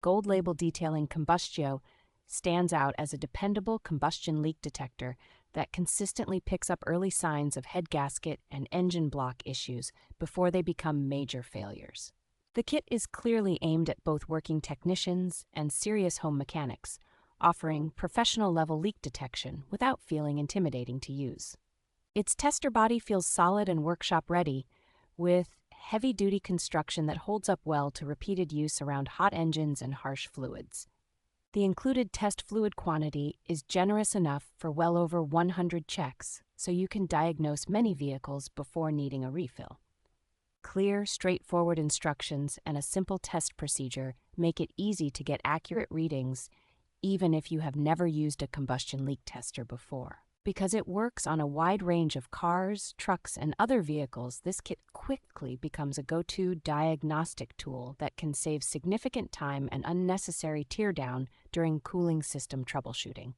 Gold Label Detailing Combustio stands out as a dependable combustion leak detector that consistently picks up early signs of head gasket and engine block issues before they become major failures. The kit is clearly aimed at both working technicians and serious home mechanics, offering professional-level leak detection without feeling intimidating to use. Its tester body feels solid and workshop-ready, with heavy-duty construction that holds up well to repeated use around hot engines and harsh fluids. The included test fluid quantity is generous enough for well over 100 checks, so you can diagnose many vehicles before needing a refill. Clear, straightforward instructions and a simple test procedure make it easy to get accurate readings, even if you have never used a combustion leak tester before. Because it works on a wide range of cars, trucks, and other vehicles, this kit quickly becomes a go-to diagnostic tool that can save significant time and unnecessary teardown during cooling system troubleshooting.